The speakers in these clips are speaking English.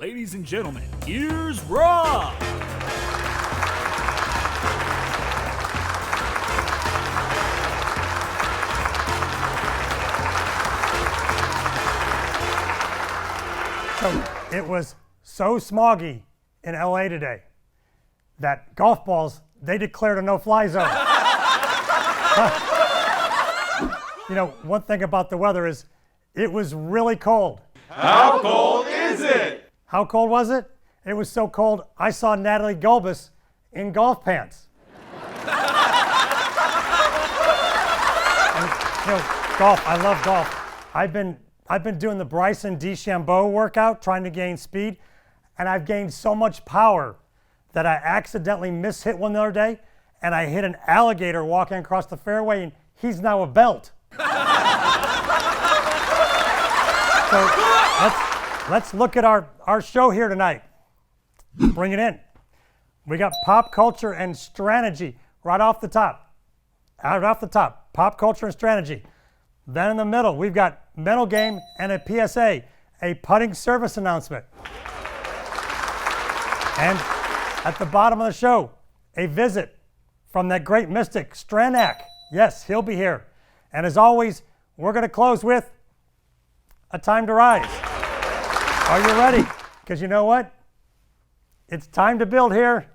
Ladies and gentlemen, here's Rob. So it was so smoggy in LA today that golf balls, they declared a no-fly zone. You know, one thing about the weather is it was really cold. How cold is it? How cold was it? It was so cold, I saw Natalie Gulbis in golf pants. And, you know, golf, I love golf. I've been doing the Bryson DeChambeau workout, trying to gain speed, and I've gained so much power that I accidentally mishit one the other day, and I hit an alligator walking across the fairway, and he's now a belt. So let's look at our show here tonight. Bring it in. We got pop culture and strategy right off the top. Right off the top, pop culture and strategy. Then in the middle, we've got mental game and a PSA, a putting service announcement. And at the bottom of the show, a visit from that great mystic, Stranac. Yes, he'll be here. And as always, we're going to close with a time to rise. Are you ready? Because you know what? It's time to build here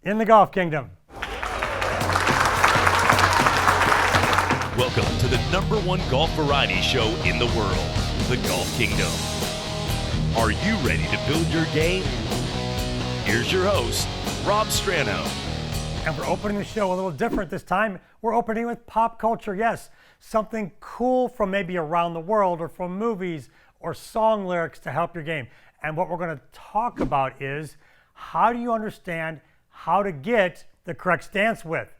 in the Golf Kingdom. Welcome to the #1 golf variety show in the world, the Golf Kingdom. Are you ready to build your game? Here's your host, Rob Stranac. And we're opening the show a little different this time. We're opening with pop culture, yes. Something cool from maybe around the world or from movies or song lyrics to help your game. And what we're going to talk about is how do you understand how to get the correct stance width?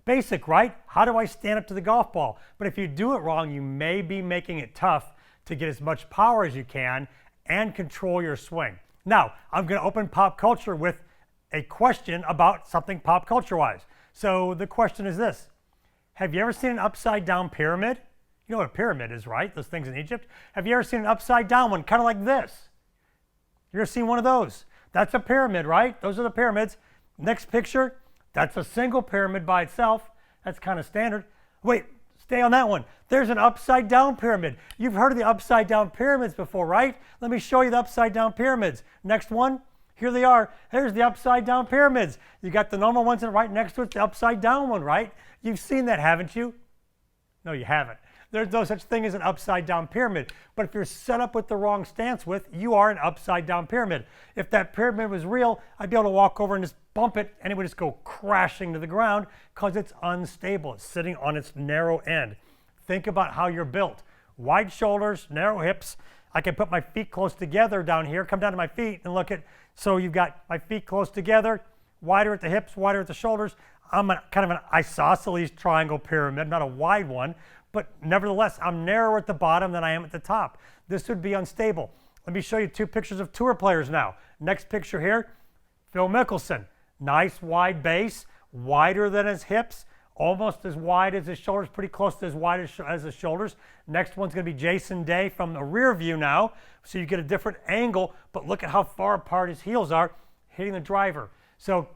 Basic, right? How do I stand up to the golf ball? But if you do it wrong, you may be making it tough to get as much power as you can and control your swing. Now, I'm going to open pop culture with a question about something pop culture-wise. So the question is this. Have you ever seen an upside-down pyramid? You know what a pyramid is, right? Those things in Egypt. Have you ever seen an upside-down one, kind of like this? You ever seen one of those? That's a pyramid, right? Those are the pyramids. Next picture, that's a single pyramid by itself. That's kind of standard. Wait, stay on that one. There's an upside-down pyramid. You've heard of the upside-down pyramids before, right? Let me show you the upside-down pyramids. Next one. Here they are. Here's the upside-down pyramids. You got the normal ones and right next to it, the upside-down one, right? You've seen that, haven't you? No, you haven't. There's no such thing as an upside-down pyramid. But if you're set up with the wrong stance width, you are an upside-down pyramid. If that pyramid was real, I'd be able to walk over and just bump it, and it would just go crashing to the ground because it's unstable. It's sitting on its narrow end. Think about how you're built. Wide shoulders, narrow hips. I can put my feet close together down here, come down to my feet and look at, so you've got my feet close together, wider at the hips, wider at the shoulders. I'm kind of an isosceles triangle pyramid, not a wide one, but nevertheless, I'm narrower at the bottom than I am at the top. This would be unstable. Let me show you two pictures of tour players now. Next picture here, Phil Mickelson. Nice wide base, wider than his hips, almost as wide as his shoulders, pretty close to as wide as his shoulders. Next one's going to be Jason Day from the rear view now, so you get a different angle, but look at how far apart his heels are hitting the driver. So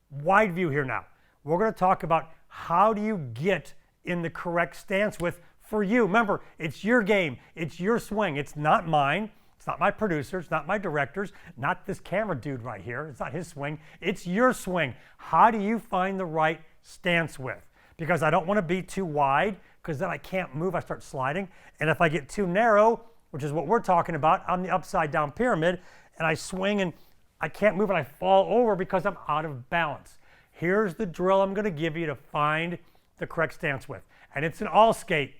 wide view here now. We're going to talk about how do you get in the correct stance width for you. Remember, it's your game. It's your swing. It's not mine. It's not my producers, not my directors, not this camera dude right here. It's not his swing. It's your swing. How do you find the right stance width? Because I don't want to be too wide because then I can't move. I start sliding. And if I get too narrow, which is what we're talking about, I'm the upside down pyramid and I swing and I can't move and I fall over because I'm out of balance. Here's the drill I'm going to give you to find the correct stance width. And it's an all skate.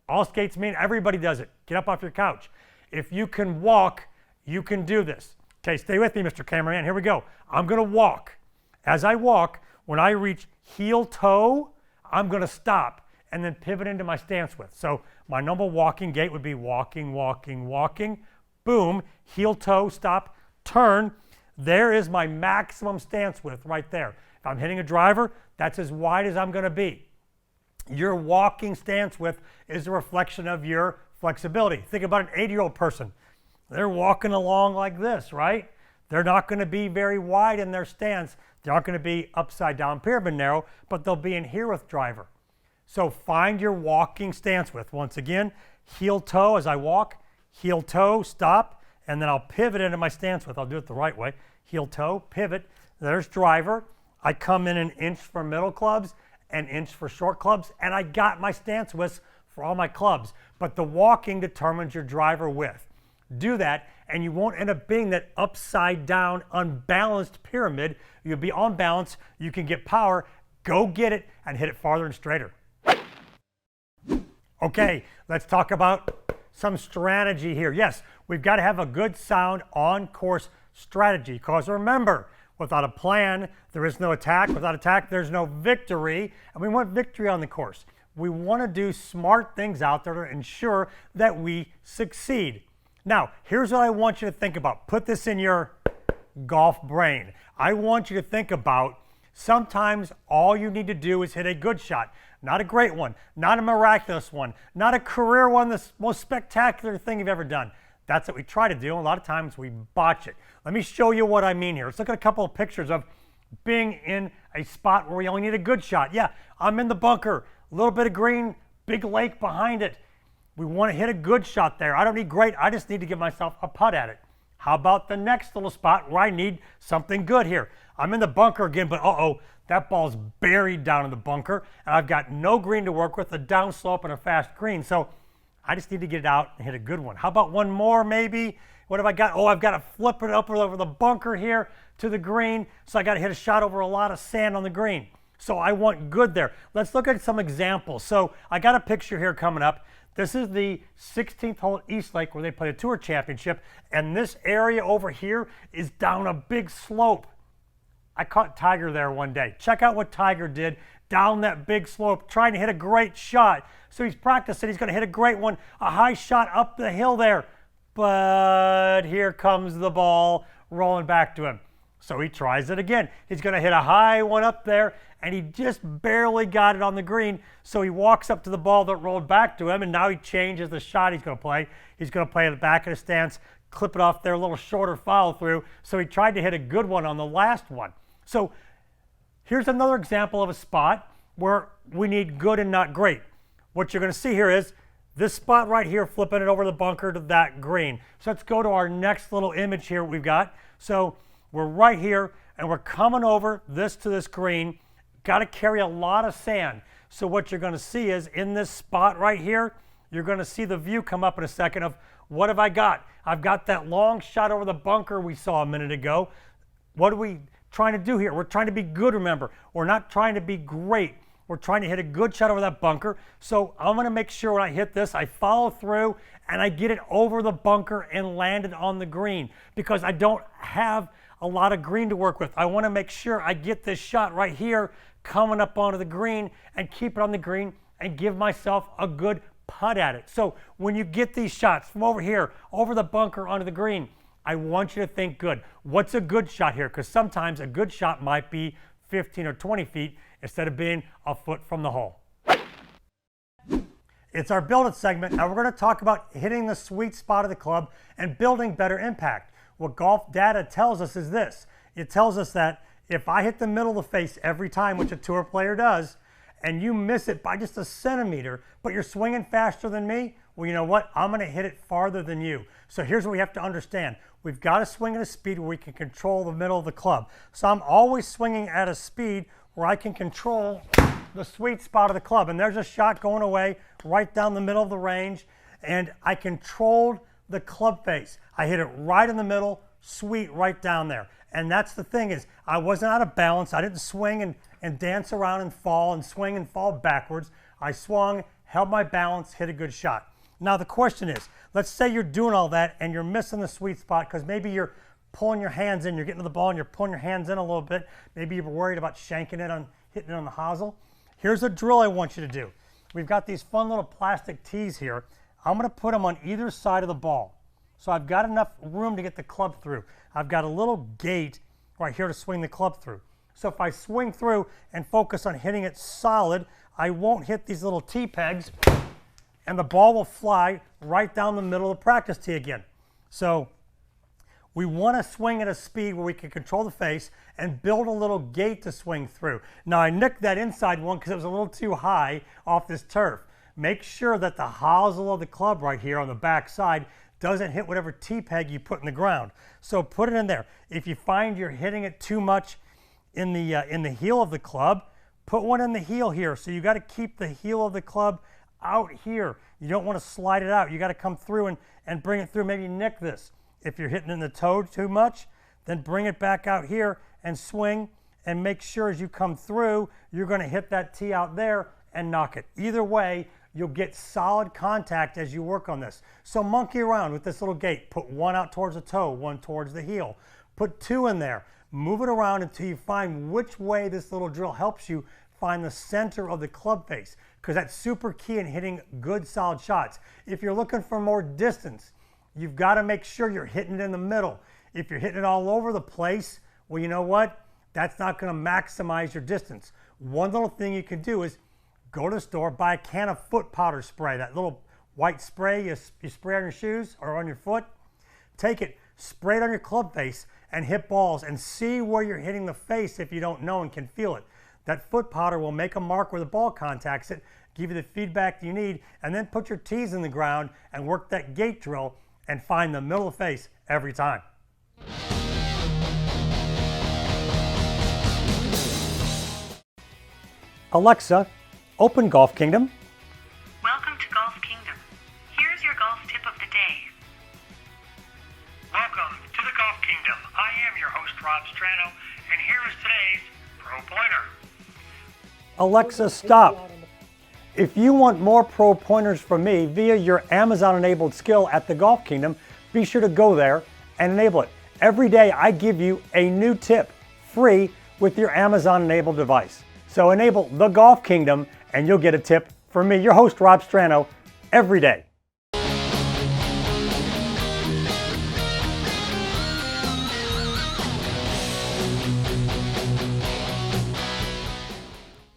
All skates mean everybody does it. Get up off your couch. If you can walk, you can do this. Okay, stay with me, Mr. Cameraman. Here we go. I'm going to walk. As I walk, when I reach heel toe, I'm going to stop and then pivot into my stance width. So my normal walking gait would be walking, walking, walking, boom, heel toe, stop, turn. There is my maximum stance width right there. If I'm hitting a driver, that's as wide as I'm going to be. Your walking stance width is a reflection of your flexibility. Think about an 80-year-old person. They're walking along like this, right? They're not going to be very wide in their stance. They aren't going to be upside down pyramid narrow, but they'll be in here with driver. So find your walking stance width. Once again, heel toe as I walk, heel toe, stop, and then I'll pivot into my stance width. I'll do it the right way. Heel toe, pivot, there's driver. I come in an inch for middle clubs, an inch for short clubs, and I got my stance width for all my clubs. But the walking determines your driver width. Do that, and you won't end up being that upside down, unbalanced pyramid. You'll be on balance, you can get power, go get it, and hit it farther and straighter. Okay, let's talk about some strategy here. Yes, we've got to have a good sound on-course strategy, because remember, without a plan, there is no attack. Without attack, there's no victory, and we want victory on the course. We want to do smart things out there to ensure that we succeed. Now, here's what I want you to think about. Put this in your golf brain. I want you to think about sometimes all you need to do is hit a good shot. Not a great one, not a miraculous one, not a career one, the most spectacular thing you've ever done. That's what we try to do, and a lot of times we botch it. Let me show you what I mean here. Let's look at a couple of pictures of being in a spot where we only need a good shot. Yeah, I'm in the bunker, a little bit of green, big lake behind it. We want to hit a good shot there. I don't need great, I just need to give myself a putt at it. How about the next little spot where I need something good here? I'm in the bunker again, but that ball's buried down in the bunker, and I've got no green to work with, a downslope and a fast green. So I just need to get it out and hit a good one. How about one more maybe? What have I got? Oh, I've got to flip it up over the bunker here to the green, so I got to hit a shot over a lot of sand on the green. So I want good there. Let's look at some examples. So I got a picture here coming up. This is the 16th hole at East Lake where they play a tour championship, and this area over here is down a big slope. I caught Tiger there one day. Check out what Tiger did down that big slope, trying to hit a great shot. So he's practicing, he's going to hit a great one, a high shot up the hill there. But here comes the ball rolling back to him. So he tries it again. He's going to hit a high one up there, and he just barely got it on the green. So he walks up to the ball that rolled back to him, and now he changes the shot he's going to play. He's going to play at the back of the stance, clip it off there, a little shorter follow through. So he tried to hit a good one on the last one. So here's another example of a spot where we need good and not great. What you're going to see here is this spot right here, flipping it over the bunker to that green. So let's go to our next little image here we've got. So we're right here, and we're coming over this to this green. Got to carry a lot of sand. So what you're going to see is in this spot right here, you're going to see the view come up in a second of what have I got? I've got that long shot over the bunker we saw a minute ago. What are we trying to do here? We're trying to be good, remember. We're not trying to be great. We're trying to hit a good shot over that bunker. So I'm going to make sure when I hit this, I follow through and I get it over the bunker and land it on the green, because I don't have a lot of green to work with. I want to make sure I get this shot right here coming up onto the green and keep it on the green and give myself a good putt at it. So when you get these shots from over here, over the bunker onto the green, I want you to think good. What's a good shot here? Because sometimes a good shot might be 15 or 20 feet instead of being a foot from the hole. It's our Build It segment, and we're going to talk about hitting the sweet spot of the club and building better impact. What golf data tells us is this. It tells us that if I hit the middle of the face every time, which a tour player does, and you miss it by just a centimeter, but you're swinging faster than me, well, you know what? I'm going to hit it farther than you. So here's what we have to understand. We've got to swing at a speed where we can control the middle of the club. So I'm always swinging at a speed where I can control the sweet spot of the club. And there's a shot going away right down the middle of the range, and I controlled the club face. I hit it right in the middle, sweet, right down there. And that's the thing, is I wasn't out of balance. I didn't swing and dance around and fall and swing and fall backwards. I swung, held my balance, hit a good shot. Now the question is, let's say you're doing all that and you're missing the sweet spot because maybe you're pulling your hands in, you're getting to the ball and you're pulling your hands in a little bit. Maybe you're worried about shanking it on, hitting it on the hosel. Here's a drill I want you to do. We've got these fun little plastic tees here. I'm going to put them on either side of the ball. So I've got enough room to get the club through. I've got a little gate right here to swing the club through. So if I swing through and focus on hitting it solid, I won't hit these little tee pegs, and the ball will fly right down the middle of the practice tee again. So we want to swing at a speed where we can control the face and build a little gate to swing through. Now I nicked that inside one because it was a little too high off this turf. Make sure that the hosel of the club right here on the back side doesn't hit whatever T-peg you put in the ground. So put it in there. If you find you're hitting it too much in the heel of the club, put one in the heel here. So you got to keep the heel of the club out here. You don't want to slide it out. You got to come through and bring it through. Maybe nick this. If you're hitting in the toe too much, then bring it back out here and swing, and make sure as you come through, you're going to hit that tee out there and knock it. Either way, you'll get solid contact as you work on this. So monkey around with this little gate. Put one out towards the toe, one towards the heel. Put two in there. Move it around until you find which way this little drill helps you find the center of the club face, because that's super key in hitting good solid shots. If you're looking for more distance, you've got to make sure you're hitting it in the middle. If you're hitting it all over the place, well, you know what? That's not going to maximize your distance. One little thing you can do is go to the store, buy a can of foot powder spray, that little white spray you spray on your shoes or on your foot. Take it, spray it on your club face, and hit balls and see where you're hitting the face if you don't know and can feel it. That foot powder will make a mark where the ball contacts it, give you the feedback you need, and then put your tees in the ground and work that gate drill and find the middle of the face every time. Alexa, open Golf Kingdom. Welcome to Golf Kingdom. Here's your golf tip of the day. Welcome to the Golf Kingdom. I am your host, Rob Stranac, and here is today's Pro Pointer. Alexa, stop. If you want more pro pointers from me via your Amazon-enabled skill at the Golf Kingdom, be sure to go there and enable it. Every day I give you a new tip free with your Amazon-enabled device. So enable the Golf Kingdom and you'll get a tip from me, your host, Rob Stranac, every day.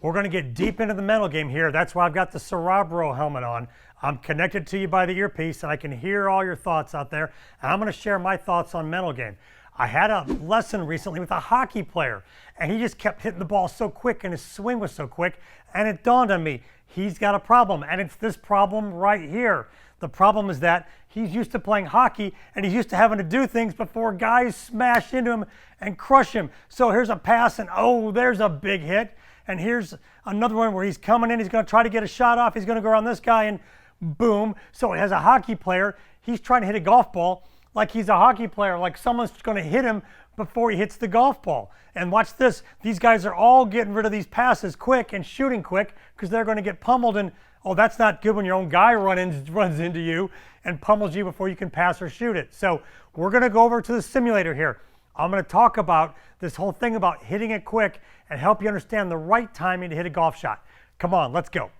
We're going to get deep into the mental game here. That's why I've got the Cerebro helmet on. I'm connected to you by the earpiece and I can hear all your thoughts out there. And I'm going to share my thoughts on mental game. I had a lesson recently with a hockey player and he just kept hitting the ball so quick and his swing was so quick, and it dawned on me, he's got a problem, and it's this problem right here. The problem is that he's used to playing hockey and he's used to having to do things before guys smash into him and crush him. So here's a pass and oh, there's a big hit. And here's another one where he's coming in, he's going to try to get a shot off, he's going to go around this guy and boom. So as a hockey player, he's trying to hit a golf ball like he's a hockey player, like someone's going to hit him before he hits the golf ball. And watch this, these guys are all getting rid of these passes quick and shooting quick because they're going to get pummeled, and oh, that's not good when your own guy runs into you and pummels you before you can pass or shoot it. So we're going to go over to the simulator here. I'm going to talk about this whole thing about hitting it quick and help you understand the right timing to hit a golf shot. Come on, let's go.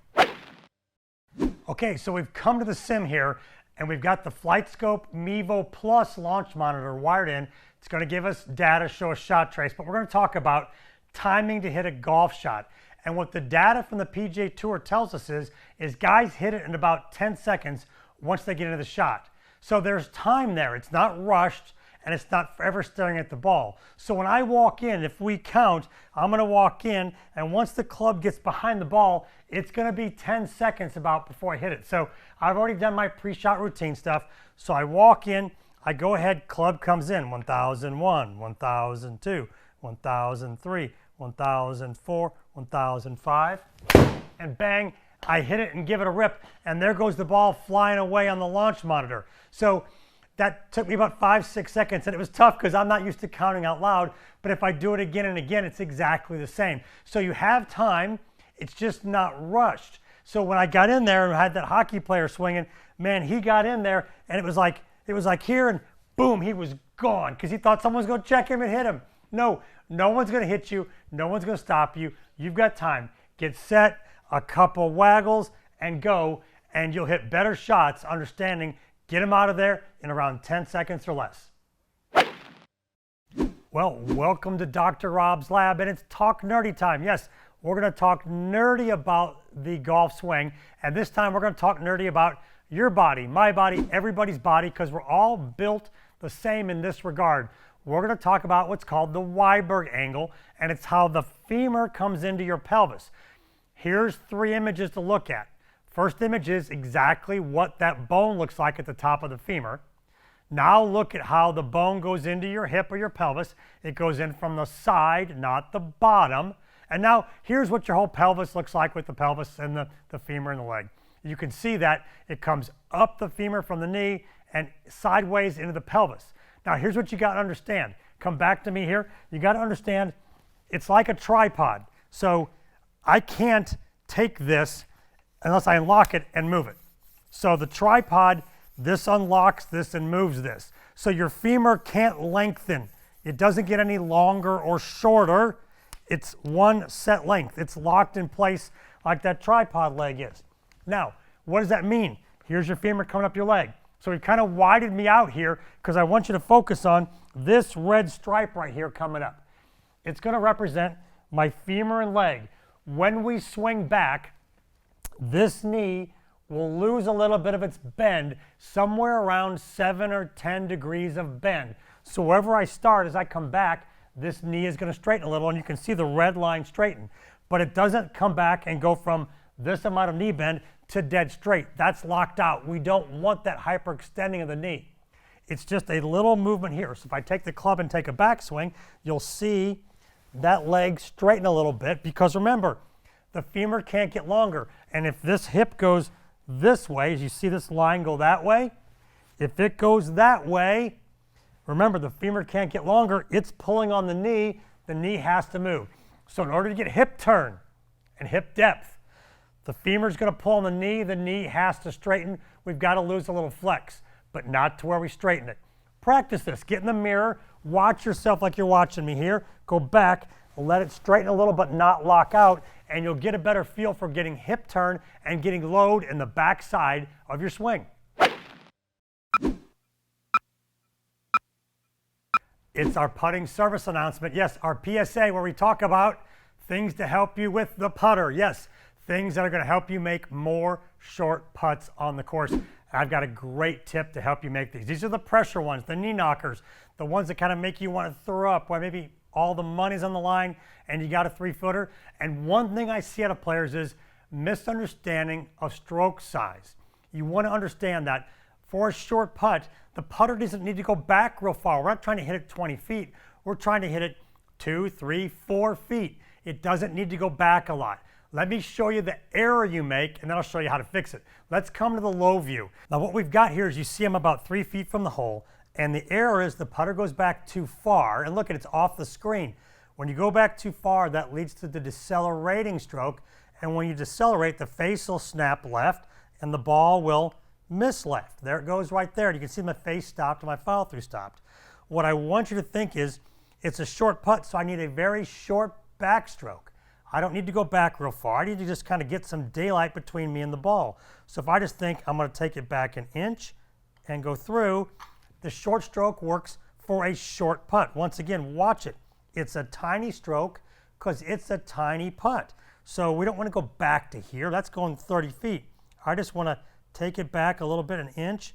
Okay, so we've come to the sim here and we've got the FlightScope Mevo Plus launch monitor wired in. It's going to give us data, show a shot trace, but we're going to talk about timing to hit a golf shot. And what the data from the PGA Tour tells us is guys hit it in about 10 seconds once they get into the shot. So there's time there. It's not rushed and it's not forever staring at the ball. So when I walk in, if we count, I'm going to walk in, and once the club gets behind the ball, it's going to be 10 seconds about before I hit it. So I've already done my pre-shot routine stuff. So I walk in, I go ahead, club comes in, 1001, 1002, 1003, 1004, 1005, and bang, I hit it and give it a rip, and there goes the ball flying away on the launch monitor. So that took me about 5-6 seconds, and it was tough because I'm not used to counting out loud, but if I do it again and again, it's exactly the same. So you have time, it's just not rushed. So when I got in there and had that hockey player swinging, man, he got in there, and it was like here, and boom, he was gone because he thought someone was going to check him and hit him. No, no one's going to hit you. No one's going to stop you. You've got time. Get set, a couple waggles, and go, and you'll hit better shots, understanding get them out of there in around 10 seconds or less. Well, welcome to Dr. Rob's Lab, and it's Talk Nerdy time. Yes, we're going to talk nerdy about the golf swing, and this time we're going to talk nerdy about your body, my body, everybody's body, because we're all built the same in this regard. We're going to talk about what's called the Weiberg angle, and it's how the femur comes into your pelvis. Here's 3 images to look at. First image is exactly what that bone looks like at the top of the femur. Now look at how the bone goes into your hip or your pelvis. It goes in from the side, not the bottom. And now here's what your whole pelvis looks like with the pelvis and the femur and the leg. You can see that it comes up the femur from the knee and sideways into the pelvis. Now here's what you got to understand. Come back to me here. You got to understand it's like a tripod. So I can't take this unless I unlock it and move it. So the tripod, this unlocks this and moves this. So your femur can't lengthen. It doesn't get any longer or shorter. It's one set length. It's locked in place like that tripod leg is. Now, what does that mean? Here's your femur coming up your leg. So he kind of widened me out here because I want you to focus on this red stripe right here coming up. It's going to represent my femur and leg. When we swing back, this knee will lose a little bit of its bend, somewhere around 7 or 10 degrees of bend. So wherever I start, as I come back, this knee is going to straighten a little, and you can see the red line straighten. But it doesn't come back and go from this amount of knee bend to dead straight. That's locked out. We don't want that hyperextending of the knee. It's just a little movement here. So if I take the club and take a backswing, you'll see that leg straighten a little bit, because remember, the femur can't get longer. And if this hip goes this way, as you see this line go that way, if it goes that way, remember the femur can't get longer, it's pulling on the knee has to move. So in order to get hip turn and hip depth, the femur's going to pull on the knee has to straighten. We've got to lose a little flex, but not to where we straighten it. Practice this. Get in the mirror, watch yourself like you're watching me here, go back, let it straighten a little but not lock out, and you'll get a better feel for getting hip turn and getting load in the back side of your swing. It's our putting service announcement. Yes, our PSA, where we talk about things to help you with the putter. Yes, things that are going to help you make more short putts on the course. I've got a great tip to help you make these. These are the pressure ones, the knee knockers, the ones that kind of make you want to throw up, where maybe all the money's on the line and you got a 3-footer. And one thing I see out of players is misunderstanding of stroke size. You want to understand that for a short putt, the putter doesn't need to go back real far. We're not trying to hit it 20 feet. We're trying to hit it 2, 3, 4 feet. It doesn't need to go back a lot. Let me show you the error you make, and then I'll show you how to fix it. Let's come to the low view. Now what we've got here is you see I'm about 3 feet from the hole, and the error is the putter goes back too far, and look at it's off the screen. When you go back too far, that leads to the decelerating stroke, and when you decelerate, the face will snap left, and the ball will miss left. There it goes right there. You can see my face stopped and my follow through stopped. What I want you to think is it's a short putt, so I need a very short backstroke. I don't need to go back real far. I need to just kind of get some daylight between me and the ball. So if I just think I'm going to take it back an inch and go through, the short stroke works for a short putt. Once again, watch it. It's a tiny stroke because it's a tiny putt. So we don't want to go back to here. That's going 30 feet. I just want to take it back a little bit, an inch,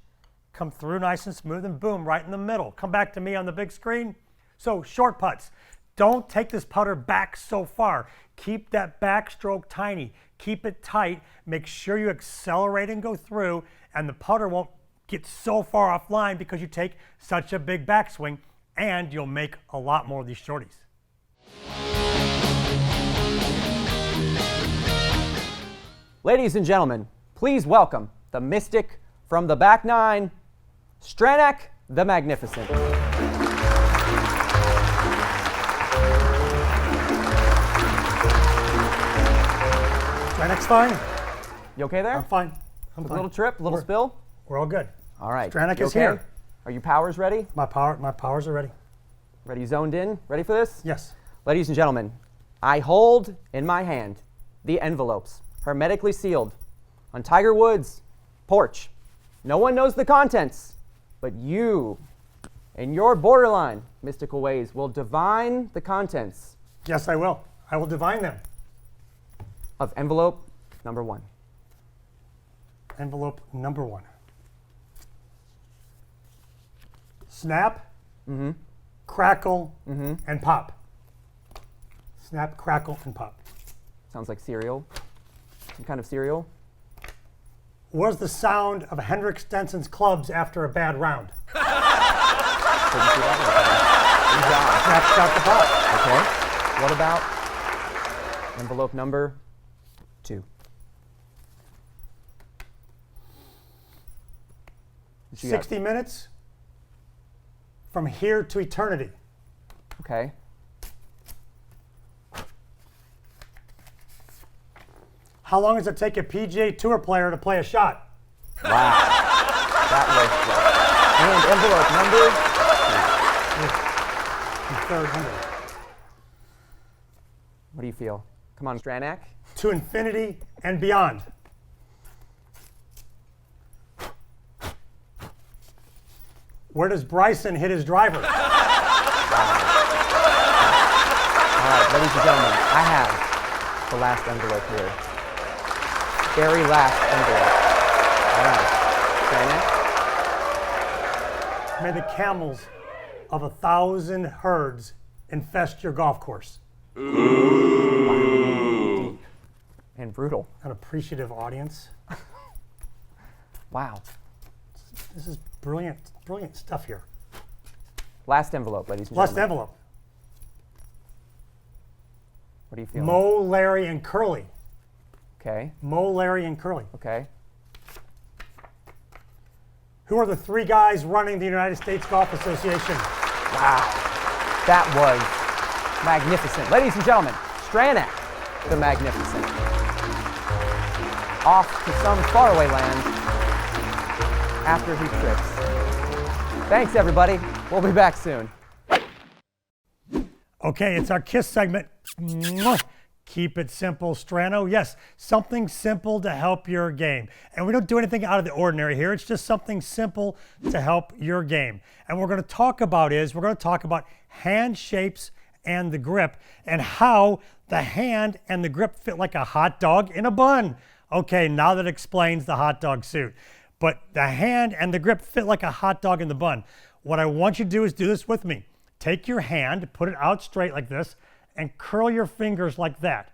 come through nice and smooth, and boom, right in the middle. Come back to me on the big screen. So short putts. Don't take this putter back so far. Keep that backstroke tiny. Keep it tight. Make sure you accelerate and go through, and the putter won't get so far offline because you take such a big backswing, and you'll make a lot more of these shorties. Ladies and gentlemen, please welcome the mystic from the back nine, Stranac the Magnificent. Stranac's fine. You okay there? I'm fine. A little trip, a little spill? We're all good. All right. Stranac You is okay? here. Are your powers ready? My powers are ready. Ready, zoned in? Ready for this? Yes. Ladies and gentlemen, I hold in my hand the envelopes, hermetically sealed, on Tiger Woods' porch. No one knows the contents, but you, in your borderline mystical ways, will divine the contents Yes, I will. I will divine them. of envelope number 1. envelope number 1. Snap, crackle, and pop. Snap, crackle, and pop. Sounds like cereal. Some kind of cereal. What is the sound of Henrik Stenson's clubs after a bad round? Couldn't see that one. Snap, crackle, pop. Okay. What about envelope number 2? What you got? 60 minutes from here to eternity. Okay. How long does it take a PGA Tour player to play a shot? Wow. That was The and envelope number. third number. What do you feel? Come on, Stranac. To infinity and beyond. Where does Bryson hit his driver? All right, ladies and gentlemen, I have the last envelope here. Very last envelope. All right, Stranac. May the camels of 1,000 herds infest your golf course. Deep and brutal. An appreciative audience. Wow. This is brilliant, brilliant stuff here. Last envelope, ladies and Last gentlemen. envelope. What do you feel? Mo, Larry, and Curly. Okay. Mo, Larry, and Curly. Okay. Who are the 3 guys running the United States Golf Association? Wow. That was magnificent. Ladies and gentlemen, Stranac, the Magnificent. Off to some faraway land after he trips. Thanks, everybody. We'll be back soon. Okay, it's our KISS segment. Mwah. Keep it simple, Strano. Yes, something simple to help your game. And we don't do anything out of the ordinary here. It's just something simple to help your game. And what we're going to talk about hand shapes and the grip, and how the hand and the grip fit like a hot dog in a bun. Okay, now that explains the hot dog suit. But the hand and the grip fit like a hot dog in the bun. What I want you to do is do this with me. Take your hand, put it out straight like this, and curl your fingers like that.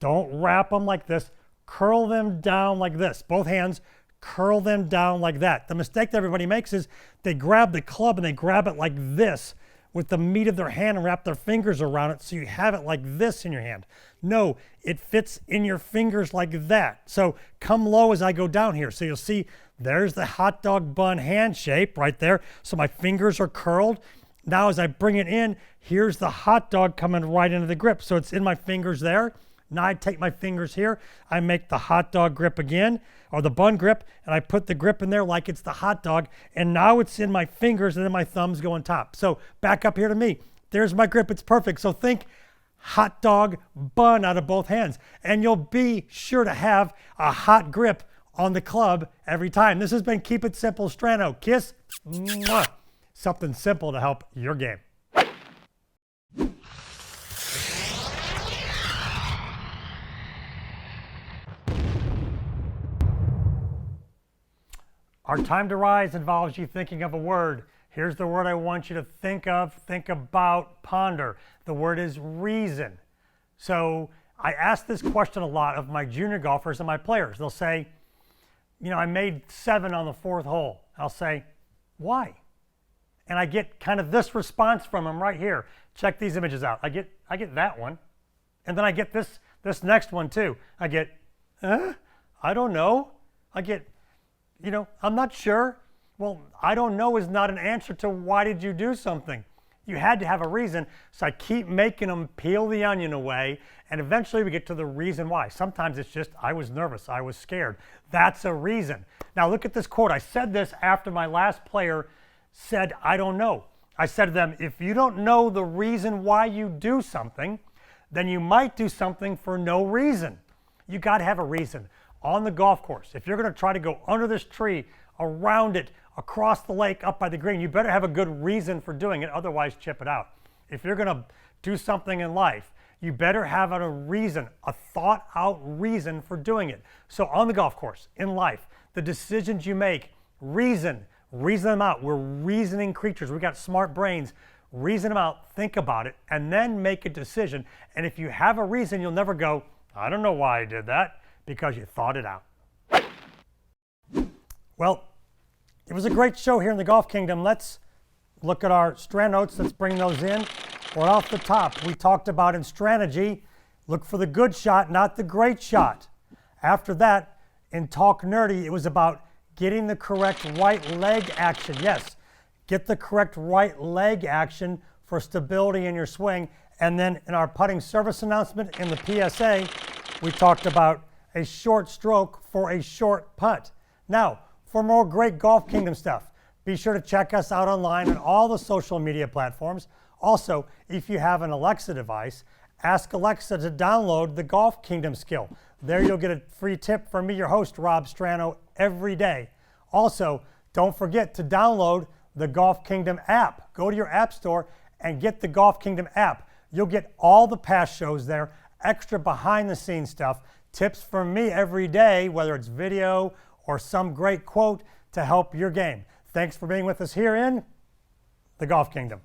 Don't wrap them like this. Curl them down like this. Both hands, curl them down like that. The mistake that everybody makes is they grab the club and they grab it like this with the meat of their hand and wrap their fingers around it so you have it like this in your hand. No, it fits in your fingers like that. So come low as I go down here. So you'll see there's the hot dog bun hand shape right there. So my fingers are curled. Now as I bring it in, here's the hot dog coming right into the grip. So it's in my fingers there. Now I take my fingers here, I make the hot dog grip again, or the bun grip, and I put the grip in there like it's the hot dog, and now it's in my fingers and then my thumbs go on top. So back up here to me. There's my grip, it's perfect. So think hot dog bun out of both hands, and you'll be sure to have a hot grip on the club every time. This has been Keep It Simple Strano. Kiss. Mwah. Something simple to help your game. Our time to rise involves you thinking of a word. Here's the word I want you to think of, think about, ponder. The word is reason. So I ask this question a lot of my junior golfers and my players. They'll say, you know, I made 7 on the 4th hole. I'll say, why? And I get kind of this response from them right here. Check these images out. I get that one. And then I get this next one too. I get, I don't know. I get, you know, I'm not sure. Well, I don't know is not an answer to why did you do something. You had to have a reason. So I keep making them peel the onion away, and eventually we get to the reason why. Sometimes it's just, I was nervous, I was scared. That's a reason. Now look at this quote. I said this after my last player said, I don't know. I said to them, if you don't know the reason why you do something, then you might do something for no reason. You got to have a reason. On the golf course, if you're going to try to go under this tree, around it, across the lake, up by the green, you better have a good reason for doing it, otherwise chip it out. If you're going to do something in life, you better have a reason, a thought out reason for doing it. So on the golf course, in life, the decisions you make, reason them out. We're reasoning creatures. We got smart brains. Reason them out, think about it, and then make a decision. And if you have a reason, you'll never go, I don't know why I did that, because you thought it out. Well, it was a great show here in the Golf Kingdom. Let's look at our Stranac notes. Let's bring those in. Right off the top, we talked about in strategy, look for the good shot, not the great shot. After that, in Talk Nerdy, it was about getting the correct right leg action. Yes, get the correct right leg action for stability in your swing. And then in our putting service announcement in the PSA, we talked about a short stroke for a short putt. Now, for more great Golf Kingdom stuff, be sure to check us out online on all the social media platforms. Also, if you have an Alexa device, ask Alexa to download the Golf Kingdom skill. There you'll get a free tip from me, your host, Rob Strano, every day. Also, don't forget to download the Golf Kingdom app. Go to your app store and get the Golf Kingdom app. You'll get all the past shows there, extra behind the scenes stuff, tips from me every day, whether it's video or some great quote to help your game. Thanks for being with us here in the Golf Kingdom.